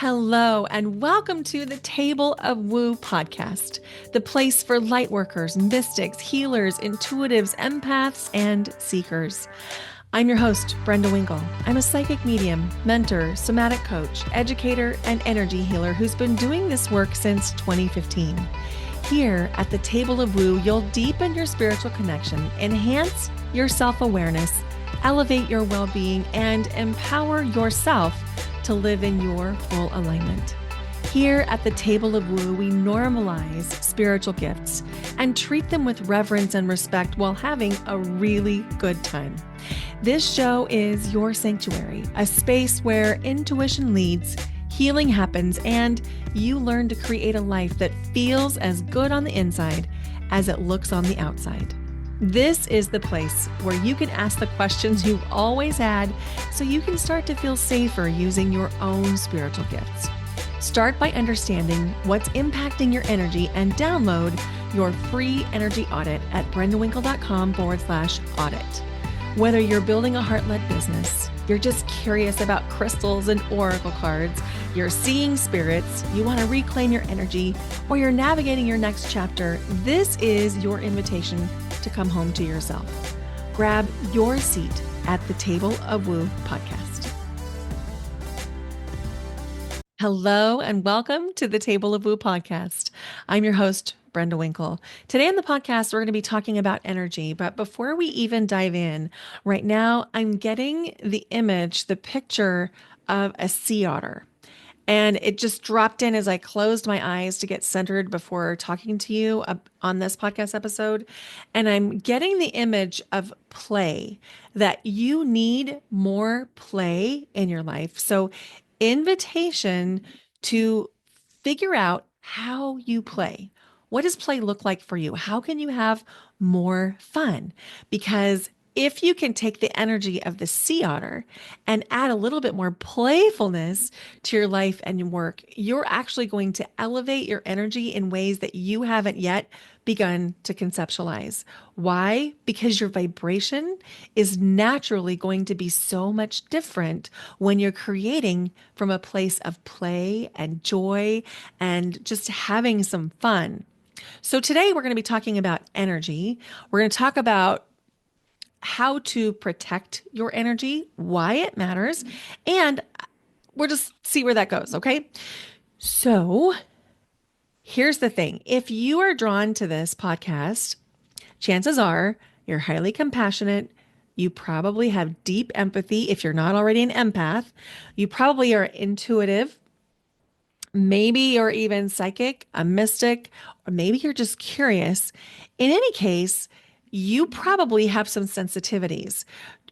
Hello, and welcome to the Table of Woo podcast, the place for lightworkers, mystics, healers, intuitives, empaths, and seekers. I'm your host, Brenda Winkle. I'm a psychic medium, mentor, somatic coach, educator, and energy healer who's been doing this work since 2015. Here at the Table of Woo, you'll deepen your spiritual connection, enhance your self-awareness, elevate your well-being, and empower yourself to live in your full alignment. Here at the Table of Woo, we normalize spiritual gifts and treat them with reverence and respect while having a really good time. This show is your sanctuary, a space where intuition leads, healing happens, and you learn to create a life that feels as good on the inside as it looks on the outside. This is the place where you can ask the questions you've always had so you can start to feel safer using your own spiritual gifts. Start by understanding what's impacting your energy and download your free energy audit at brendawinkle.com/audit. Whether you're building a heart-led business, you're just curious about crystals and oracle cards, you're seeing spirits, you want to reclaim your energy, or you're navigating your next chapter, this is your invitation to come home to yourself. Grab your seat at the Table of Woo podcast. Hello and welcome to the Table of Woo podcast. I'm your host, Brenda Winkle. Today on the podcast, we're going to be talking about energy. But before we even dive in, right now, I'm getting the image, the picture of a sea otter. And it just dropped in as I closed my eyes to get centered before talking to you on this podcast episode. And I'm getting the image of play, that you need more play in your life. So invitation to figure out how you play. What does play look like for you? How can you have more fun? Because if you can take the energy of the sea otter and add a little bit more playfulness to your life and your work, you're actually going to elevate your energy in ways that you haven't yet begun to conceptualize. Why? Because your vibration is naturally going to be so much different when you're creating from a place of play and joy and just having some fun. So today we're going to be talking about energy. We're going to talk about how to protect your energy, why it matters, and we'll just see where that goes, okay? So here's the thing. If you are drawn to this podcast, chances are you're highly compassionate. You probably have deep empathy if you're not already an empath. You probably are intuitive. Maybe you're even psychic, a mystic, or maybe you're just curious. In any case, you probably have some sensitivities.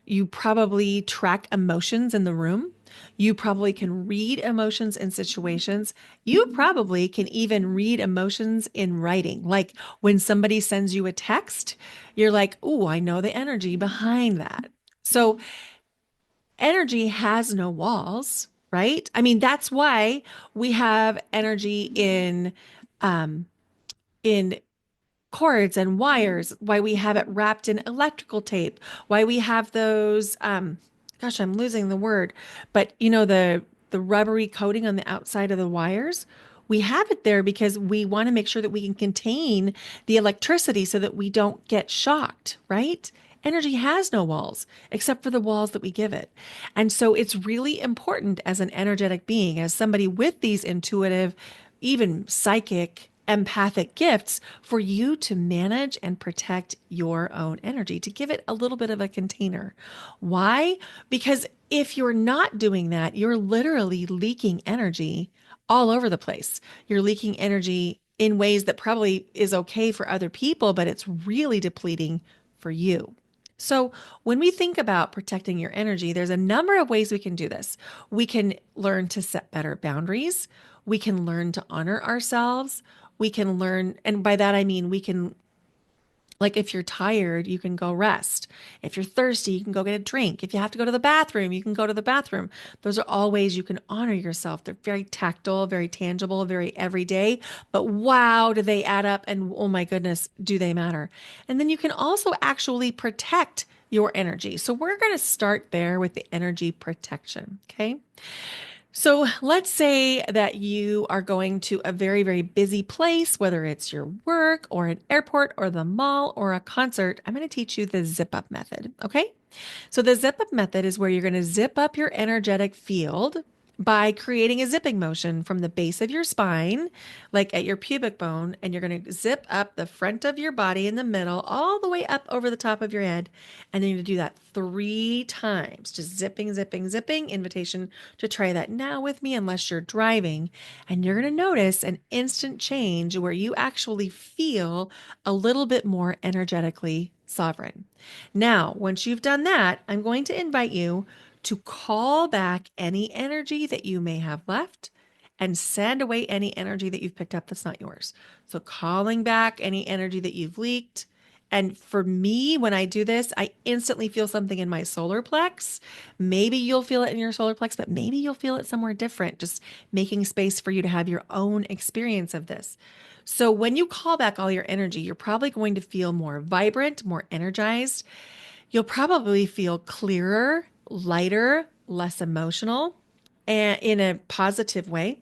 You probably track emotions in the room. You probably can read emotions in situations. You probably can even read emotions in writing. Like when somebody sends you a text, you're like, oh, I know the energy behind that. So energy has no walls, right? I mean, that's why we have energy in cords and wires, why we have it wrapped in electrical tape, why we have those, gosh, I'm losing the word, but you know, the rubbery coating on the outside of the wires. We have it there because we want to make sure that we can contain the electricity so that we don't get shocked, right? Energy has no walls except for the walls that we give it. And so it's really important as an energetic being, as somebody with these intuitive, even psychic, empathic gifts, for you to manage and protect your own energy, to give it a little bit of a container. Why? Because if you're not doing that, you're literally leaking energy all over the place. You're leaking energy in ways that probably is okay for other people, but it's really depleting for you. So when we think about protecting your energy, there's a number of ways we can do this. We can learn to set better boundaries. We can learn to honor ourselves. We can learn, and by that I mean we can, like if you're tired, you can go rest. If you're thirsty, you can go get a drink. If you have to go to the bathroom, you can go to the bathroom. Those are all ways you can honor yourself. They're very tactile, very tangible, very everyday, but wow, do they add up, and oh my goodness, do they matter? And then you can also actually protect your energy. So we're going to start there with the energy protection, okay? So let's say that you are going to a very, very busy place, whether it's your work or an airport or the mall or a concert. I'm going to teach you the zip up method. Okay. So the zip up method is where you're going to zip up your energetic field by creating a zipping motion from the base of your spine, like at your pubic bone, and you're going to zip up the front of your body in the middle, all the way up over the top of your head. And then you're going to do that 3 times, just zipping, zipping, zipping. Invitation to try that now with me, unless you're driving. And you're going to notice an instant change where you actually feel a little bit more energetically sovereign. Now, once you've done that, I'm going to invite you to call back any energy that you may have left and send away any energy that you've picked up that's not yours. So, calling back any energy that you've leaked. And for me, when I do this, I instantly feel something in my solar plex. Maybe you'll feel it in your solar plex, but maybe you'll feel it somewhere different, just making space for you to have your own experience of this. So, when you call back all your energy, you're probably going to feel more vibrant, more energized. You'll probably feel clearer, lighter, less emotional, and in a positive way.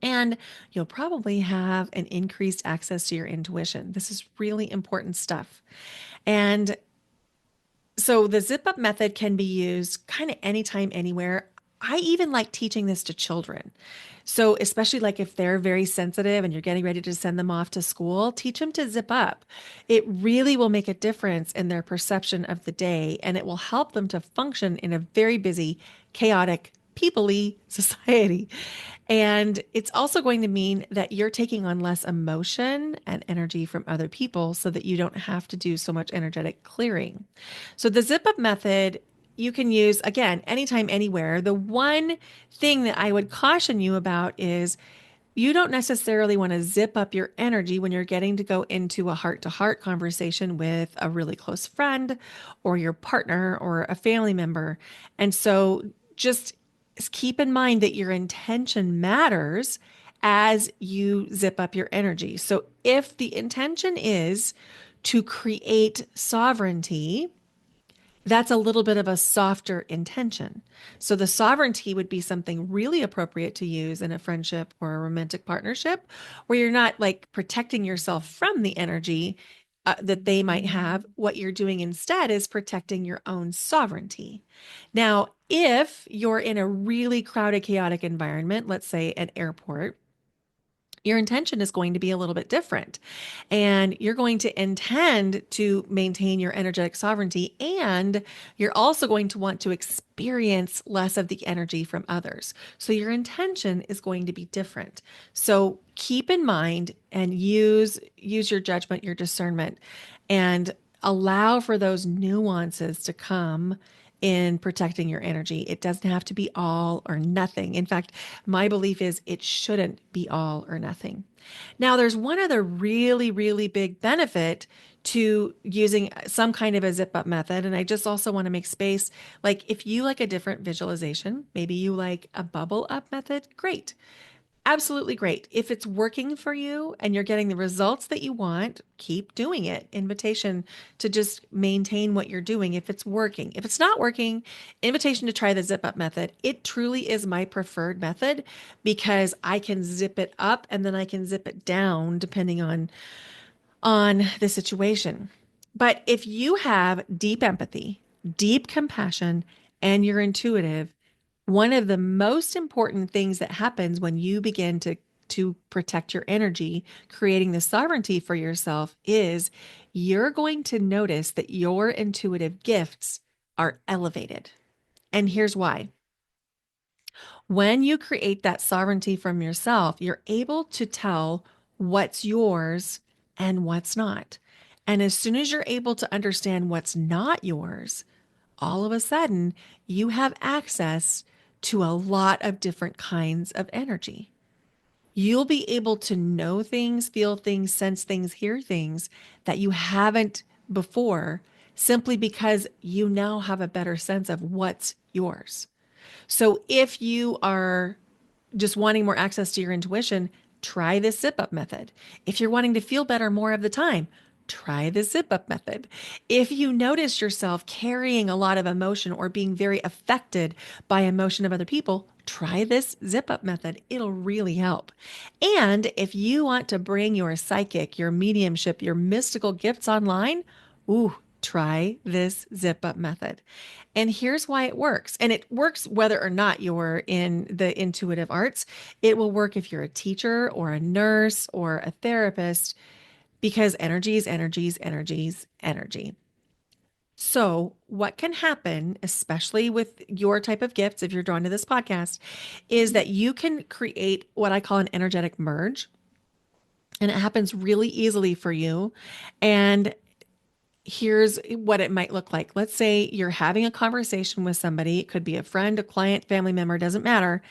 And you'll probably have an increased access to your intuition. This is really important stuff. And so the zip up method can be used kind of anytime, anywhere. I even like teaching this to children. So, especially like if they're very sensitive and you're getting ready to send them off to school, teach them to zip up. It really will make a difference in their perception of the day, and it will help them to function in a very busy, chaotic, people-y society. And it's also going to mean that you're taking on less emotion and energy from other people so that you don't have to do so much energetic clearing. So the zip up method you can use again anytime, anywhere. The one thing that I would caution you about is you don't necessarily want to zip up your energy when you're getting to go into a heart to heart conversation with a really close friend or your partner or a family member. And so just keep in mind that your intention matters as you zip up your energy. So if the intention is to create sovereignty, that's a little bit of a softer intention. So the sovereignty would be something really appropriate to use in a friendship or a romantic partnership where you're not like protecting yourself from the energy that they might have. What you're doing instead is protecting your own sovereignty. Now, if you're in a really crowded, chaotic environment, let's say an airport, your intention is going to be a little bit different. And you're going to intend to maintain your energetic sovereignty. And you're also going to want to experience less of the energy from others. So your intention is going to be different. So keep in mind and use your judgment, your discernment, and allow for those nuances to come in protecting your energy. It doesn't have to be all or nothing. In fact, my belief is it shouldn't be all or nothing. Now, there's one other really, really big benefit to using some kind of a zip up method. And I just also want to make space. Like if you like a different visualization, maybe you like a bubble up method, great. Absolutely great. If it's working for you and you're getting the results that you want, keep doing it. Invitation to just maintain what you're doing if it's working. If it's not working, invitation to try the zip up method. It truly is my preferred method because I can zip it up and then I can zip it down depending on the situation. But if you have deep empathy, deep compassion, and you're intuitive, one of the most important things that happens when you begin to protect your energy, creating the sovereignty for yourself, is you're going to notice that your intuitive gifts are elevated. And here's why. When you create that sovereignty from yourself, you're able to tell what's yours and what's not. And as soon as you're able to understand what's not yours, all of a sudden you have access to a lot of different kinds of energy. You'll be able to know things, feel things, sense things, hear things that you haven't before simply because you now have a better sense of what's yours. So if you are just wanting more access to your intuition, try this zip up method. If you're wanting to feel better more of the time, try the zip up method. If you notice yourself carrying a lot of emotion or being very affected by emotion of other people, try this zip up method. It'll really help. And if you want to bring your psychic, your mediumship, your mystical gifts online, ooh, try this zip up method. And here's why it works. And it works whether or not you're in the intuitive arts. It will work if you're a teacher or a nurse or a therapist, because energy is energy. So, what can happen, especially with your type of gifts, if you're drawn to this podcast, is that you can create what I call an energetic merge. And it happens really easily for you. And here's what it might look like. Let's say you're having a conversation with somebody, it could be a friend, a client, family member, doesn't matter,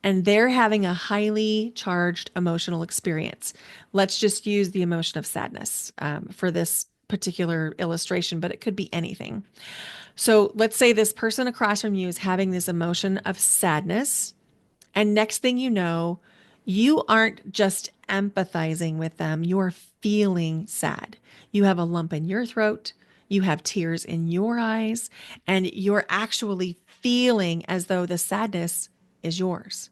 and they're having a highly charged emotional experience. Let's just use the emotion of sadness for this particular illustration, but it could be anything. So let's say this person across from you is having this emotion of sadness. And next thing you know, you aren't just empathizing with them, you're feeling sad. You have a lump in your throat, you have tears in your eyes, and you're actually feeling as though the sadness is yours.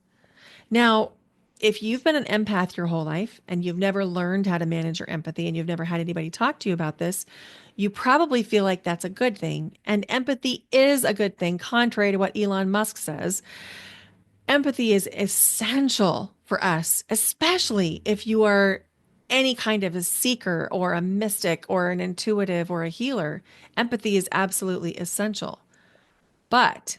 Now, if you've been an empath your whole life and you've never learned how to manage your empathy and you've never had anybody talk to you about this, you probably feel like that's a good thing. And empathy is a good thing, contrary to what Elon Musk says. Empathy is essential for us, especially if you are any kind of a seeker or a mystic or an intuitive or a healer. Empathy is absolutely essential. But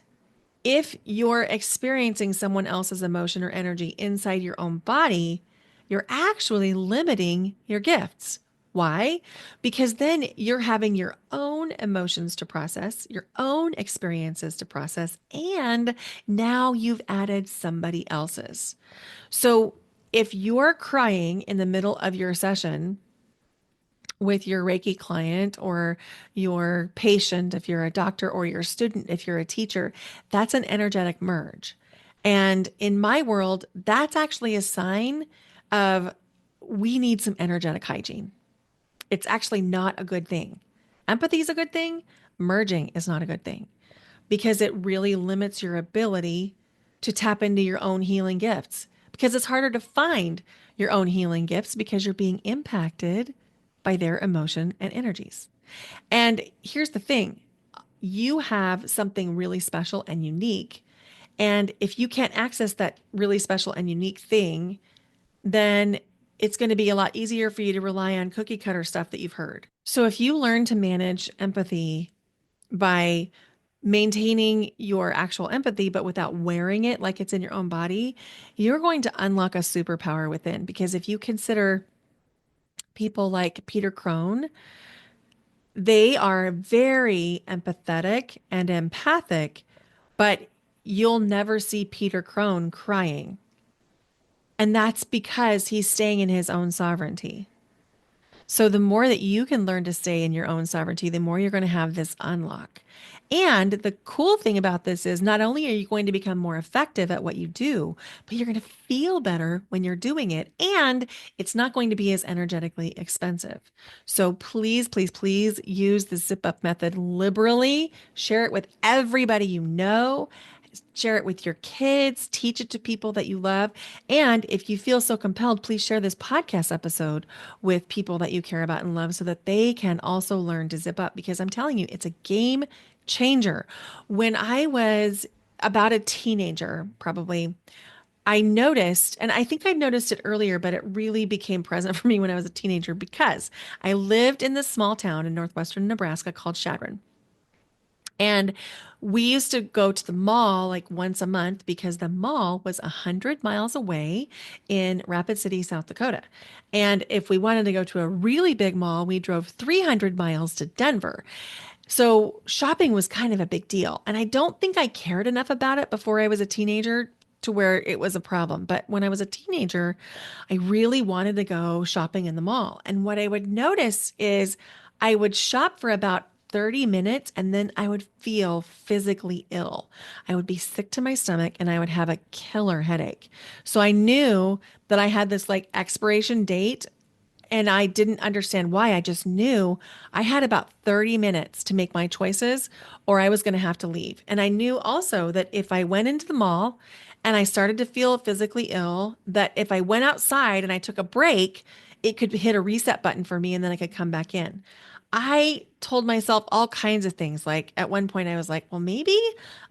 if you're experiencing someone else's emotion or energy inside your own body, you're actually limiting your gifts. Why? Because then you're having your own emotions to process, your own experiences to process, and now you've added somebody else's. So if you're crying in the middle of your session with your Reiki client or your patient, if you're a doctor, or your student, if you're a teacher, that's an energetic merge. And in my world, that's actually a sign of we need some energetic hygiene. It's actually not a good thing. Empathy is a good thing. Merging is not a good thing because it really limits your ability to tap into your own healing gifts, because it's harder to find your own healing gifts because you're being impacted by their emotion and energies. And here's the thing, you have something really special and unique. And if you can't access that really special and unique thing, then it's going to be a lot easier for you to rely on cookie cutter stuff that you've heard. So if you learn to manage empathy by maintaining your actual empathy, but without wearing it like it's in your own body, you're going to unlock a superpower within. Because if you consider people like Peter Crone, they are very empathetic and empathic, but you'll never see Peter Crone crying. And that's because he's staying in his own sovereignty. So the more that you can learn to stay in your own sovereignty, the more you're going to have this unlock. And the cool thing about this is not only are you going to become more effective at what you do, but you're going to feel better when you're doing it. And it's not going to be as energetically expensive. So please, please, please use the zip up method liberally. Share it with everybody you know. Share it with your kids, teach it to people that you love. And if you feel so compelled, please share this podcast episode with people that you care about and love so that they can also learn to zip up, because I'm telling you, it's a game changer. When I was about a teenager, probably, I noticed, and I think I noticed it earlier, but it really became present for me when I was a teenager because I lived in this small town in northwestern Nebraska called Chadron. And we used to go to the mall like once a month because the mall was 100 miles away in Rapid City, South Dakota. And if we wanted to go to a really big mall, we drove 300 miles to Denver. So shopping was kind of a big deal. And I don't think I cared enough about it before I was a teenager to where it was a problem. But when I was a teenager, I really wanted to go shopping in the mall. And what I would notice is I would shop for about 30 minutes and then I would feel physically ill. I would be sick to my stomach and I would have a killer headache. So I knew that I had this like expiration date and I didn't understand why. I just knew I had about 30 minutes to make my choices or I was going to have to leave. And I knew also that if I went into the mall and I started to feel physically ill, that if I went outside and I took a break, it could hit a reset button for me and then I could come back in. I told myself all kinds of things. Like at one point, I was like, well, maybe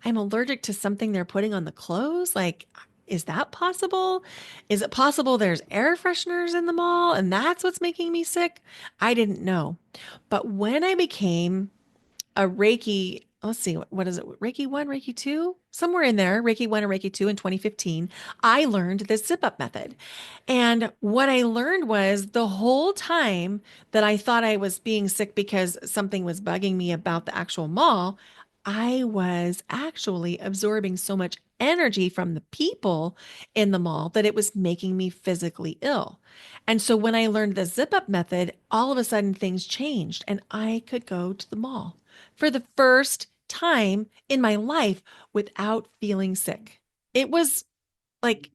I'm allergic to something they're putting on the clothes. Like, is that possible? Is it possible there's air fresheners in the mall and that's what's making me sick? I didn't know. But when I became a Reiki, let's see, what is it? Reiki 1, Reiki 2, somewhere in there, Reiki 1 and Reiki 2 in 2015, I learned the zip up method. And what I learned was the whole time that I thought I was being sick because something was bugging me about the actual mall, I was actually absorbing so much energy from the people in the mall that it was making me physically ill. And so when I learned the zip up method, all of a sudden things changed and I could go to the mall for the first time in my life without feeling sick. It was like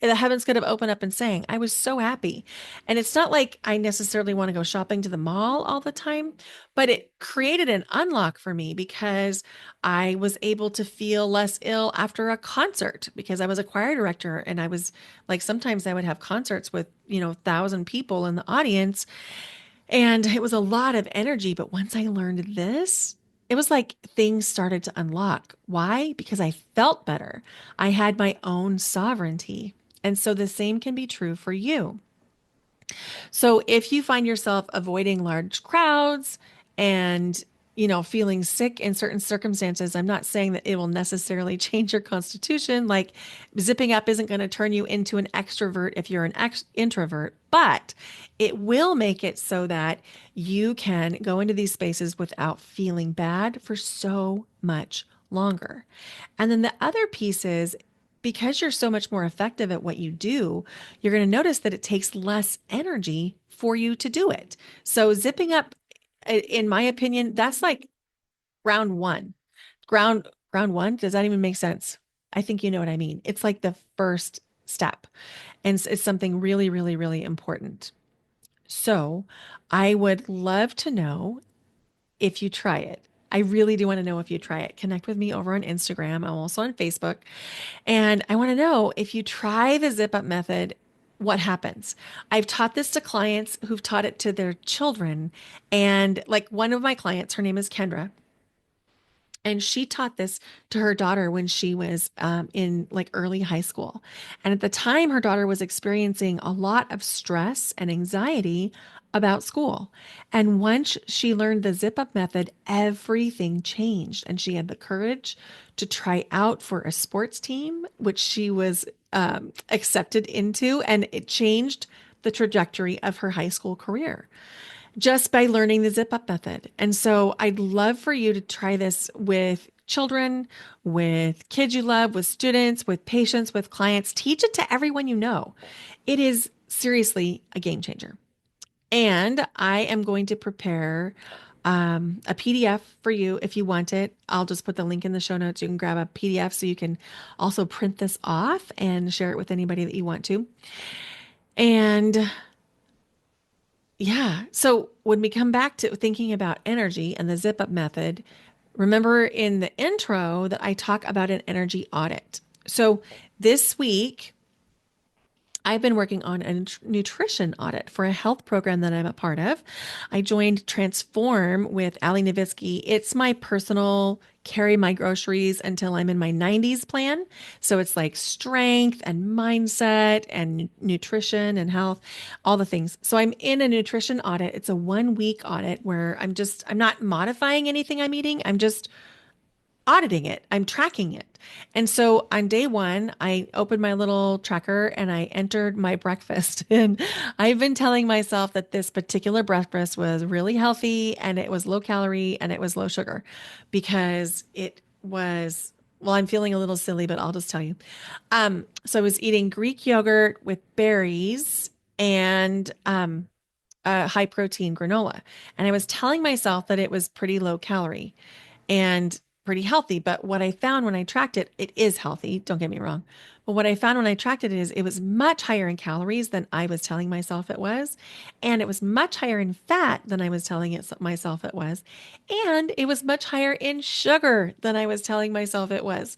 the heavens could have opened up and sang. I was so happy. And it's not like I necessarily want to go shopping to the mall all the time, but it created an unlock for me because I was able to feel less ill after a concert because I was a choir director and I was like sometimes I would have concerts with, 1,000 people in the audience and it was a lot of energy. But once I learned this, it was like things started to unlock. Why? Because I felt better. I had my own sovereignty. And so the same can be true for you. So if you find yourself avoiding large crowds and feeling sick in certain circumstances, I'm not saying that it will necessarily change your constitution. Like zipping up isn't going to turn you into an extrovert if you're an introvert, but it will make it so that you can go into these spaces without feeling bad for so much longer. And then the other piece is because you're so much more effective at what you do, you're going to notice that it takes less energy for you to do it. So zipping up, in my opinion, that's like round one. Ground one, does that even make sense? I think you know what I mean. It's like the first step. And it's something really, really, really important. So I would love to know if you try it. I really do want to know if you try it. Connect with me over on Instagram. I'm also on Facebook. And I want to know if you try the zip up method, what happens? I've taught this to clients who've taught it to their children. And like one of my clients, her name is Kendra. And she taught this to her daughter when she was in like early high school. And at the time, her daughter was experiencing a lot of stress and anxiety about school. And once she learned the zip up method, everything changed. And she had the courage to try out for a sports team, which she was accepted into. And it changed the trajectory of her high school career just by learning the zip up method. And so I'd love for you to try this with children, with kids you love, with students, with patients, with clients. Teach it to everyone you know. It is seriously a game changer. And I am going to prepare a PDF for you if you want it. I'll just put the link in the show notes. You can grab a PDF so you can also print this off and share it with anybody that you want to. And yeah. So when we come back to thinking about energy and the zip up method, remember in the intro that I talk about an energy audit. So this week, I've been working on a nutrition audit for a health program that I'm a part of. I joined Transform with Ali Novitsky. It's my personal carry my groceries until I'm in my 90s plan. So it's like strength and mindset and nutrition and health, all the things. So I'm in a nutrition audit. It's a 1 week audit where I'm not modifying anything I'm eating. I'm just auditing it. I'm tracking it. And so on day one, I opened my little tracker and I entered my breakfast. And I've been telling myself that this particular breakfast was really healthy and it was low calorie and it was low sugar because it was, well, I'm feeling a little silly, but I'll just tell you. So I was eating Greek yogurt with berries and a high protein granola. And I was telling myself that it was pretty low calorie and pretty healthy. But what I found when I tracked it, it is healthy. Don't get me wrong. But what I found when I tracked it is it was much higher in calories than I was telling myself it was. And it was much higher in fat than I was telling myself it was. And it was much higher in sugar than I was telling myself it was.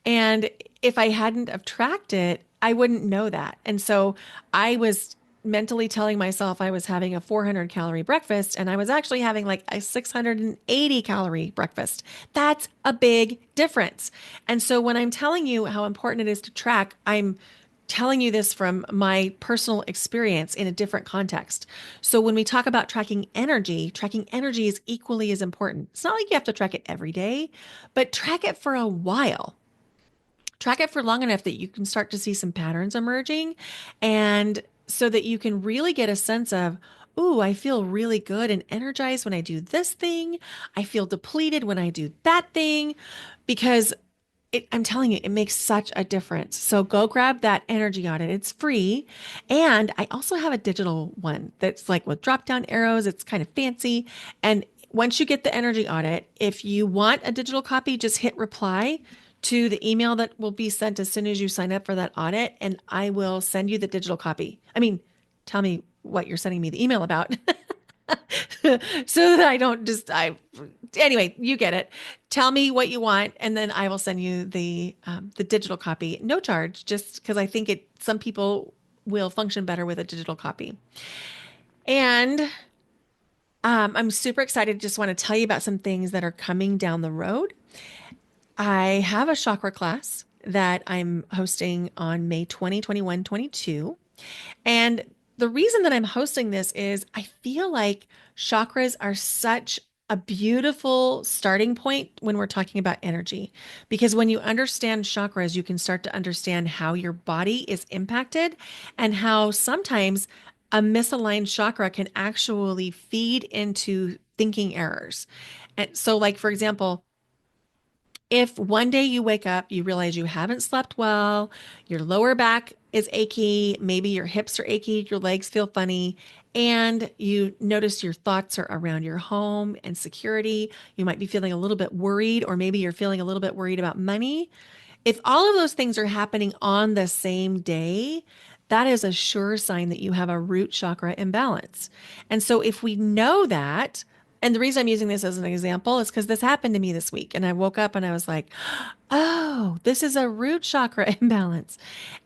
And if I hadn't have tracked it, I wouldn't know that. And so I was mentally telling myself I was having a 400 calorie breakfast and I was actually having like a 680 calorie breakfast. That's a big difference. And so when I'm telling you how important it is to track, I'm telling you this from my personal experience in a different context. So when we talk about tracking energy is equally as important. It's not like you have to track it every day, but track it for a while. Track it for long enough that you can start to see some patterns emerging and so that you can really get a sense of, ooh, I feel really good and energized when I do this thing. I feel depleted when I do that thing because I'm telling you, it makes such a difference. So go grab that energy audit. It's free. And I also have a digital one that's like with drop down arrows. It's kind of fancy. And once you get the energy audit, if you want a digital copy, just hit reply to the email that will be sent as soon as you sign up for that audit. And I will send you the digital copy. I mean, tell me what you're sending me the email about. So that I don't just I anyway, you get it. Tell me what you want, and then I will send you the digital copy, no charge, just because I think it some people will function better with a digital copy. And I'm super excited. Just want to tell you about some things that are coming down the road. I have a chakra class that I'm hosting on May 20, 21, 22. And the reason that I'm hosting this is I feel like chakras are such a beautiful starting point when we're talking about energy. Because when you understand chakras, you can start to understand how your body is impacted and how sometimes a misaligned chakra can actually feed into thinking errors. And so, like, for example, if one day you wake up, you realize you haven't slept well, your lower back is achy, maybe your hips are achy, your legs feel funny, and you notice your thoughts are around your home and security, you might be feeling a little bit worried, or maybe you're feeling a little bit worried about money. If all of those things are happening on the same day, that is a sure sign that you have a root chakra imbalance. And so, if we know that, and the reason I'm using this as an example is because this happened to me this week, and I woke up and I was like, oh, this is a root chakra imbalance.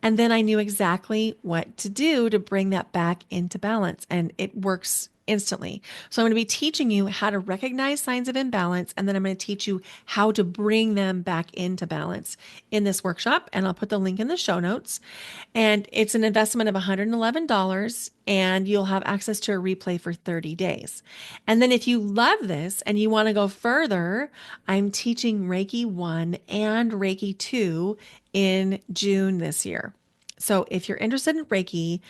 And then I knew exactly what to do to bring that back into balance, and it works instantly. So I'm going to be teaching you how to recognize signs of imbalance, and then I'm going to teach you how to bring them back into balance in this workshop. And I'll put the link in the show notes. And it's an investment of $111, and you'll have access to a replay for 30 days. And then if you love this and you want to go further, I'm teaching Reiki 1 and Reiki 2 in June this year. So if you're interested in Reiki,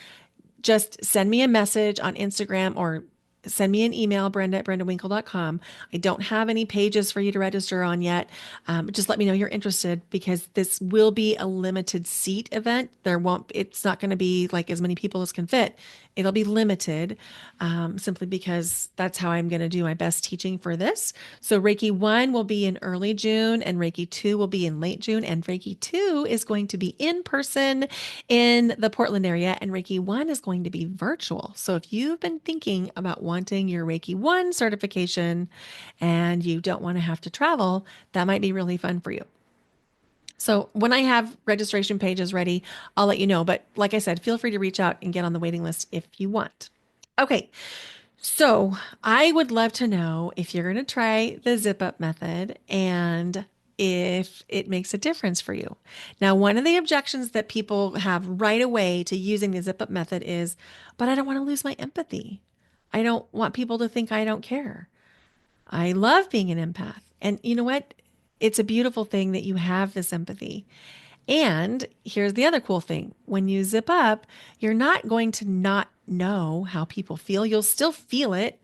just send me a message on Instagram or send me an email, Brenda@brendawinkle.com. I don't have any pages for you to register on yet. Just let me know you're interested because this will be a limited seat event. It's not going to be like as many people as can fit. It'll be limited simply because that's how I'm going to do my best teaching for this. So Reiki 1 will be in early June and Reiki 2 will be in late June. And Reiki 2 is going to be in person in the Portland area and Reiki 1 is going to be virtual. So if you've been thinking about wanting your Reiki 1 certification and you don't want to have to travel, that might be really fun for you. So when I have registration pages ready, I'll let you know. But like I said, feel free to reach out and get on the waiting list if you want. Okay, so I would love to know if you're going to try the zip up method and if it makes a difference for you. Now, one of the objections that people have right away to using the zip up method is, but I don't want to lose my empathy. I don't want people to think I don't care. I love being an empath. And you know what? It's a beautiful thing that you have this empathy. And here's the other cool thing. When you zip up, you're not going to not know how people feel. You'll still feel it,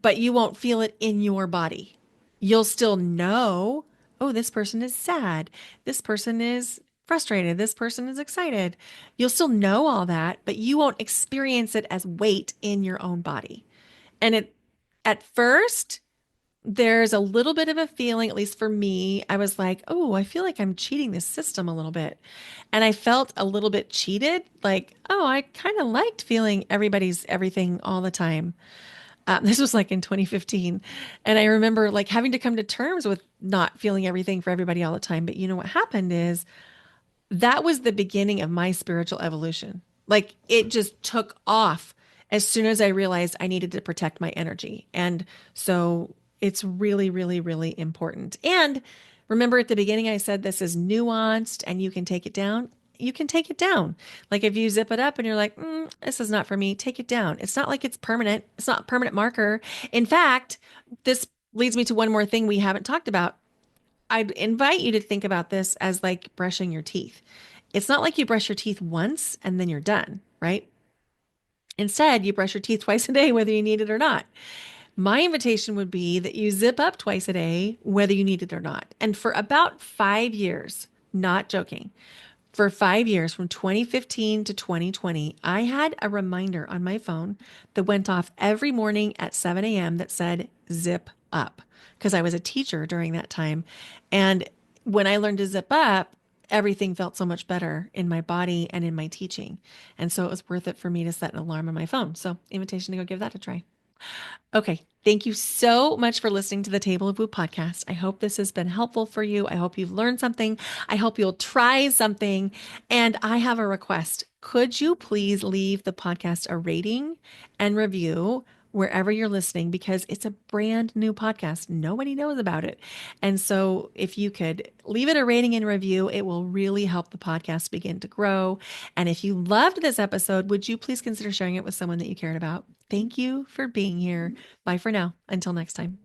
but you won't feel it in your body. You'll still know, oh, this person is sad. This person is frustrated. This person is excited. You'll still know all that, but you won't experience it as weight in your own body. And at first, there's a little bit of a feeling, at least for me, I was like, oh, I feel like I'm cheating this system a little bit. And I felt a little bit cheated, like, oh, I kind of liked feeling everybody's everything all the time. This was like in 2015. And I remember like having to come to terms with not feeling everything for everybody all the time. But you know what happened is that was the beginning of my spiritual evolution. Like it just took off as soon as I realized I needed to protect my energy. And so it's really, really, really important. And remember at the beginning, I said this is nuanced and you can take it down. You can take it down. Like if you zip it up and you're like, this is not for me, take it down. It's not like it's permanent. It's not a permanent marker. In fact, this leads me to one more thing we haven't talked about. I'd invite you to think about this as like brushing your teeth. It's not like you brush your teeth once and then you're done, right? Instead, you brush your teeth twice a day, whether you need it or not. My invitation would be that you zip up twice a day, whether you need it or not. And for about 5 years, not joking, for 5 years, from 2015 to 2020, I had a reminder on my phone that went off every morning at 7 a.m. that said zip up because I was a teacher during that time. And when I learned to zip up, everything felt so much better in my body and in my teaching. And so it was worth it for me to set an alarm on my phone. So, invitation to go give that a try. Okay. Thank you so much for listening to the Table of Woo podcast. I hope this has been helpful for you. I hope you've learned something. I hope you'll try something. And I have a request. Could you please leave the podcast a rating and review wherever you're listening? Because it's a brand new podcast. Nobody knows about it. And so if you could leave it a rating and review, it will really help the podcast begin to grow. And if you loved this episode, would you please consider sharing it with someone that you cared about? Thank you for being here. Bye for now. Until next time.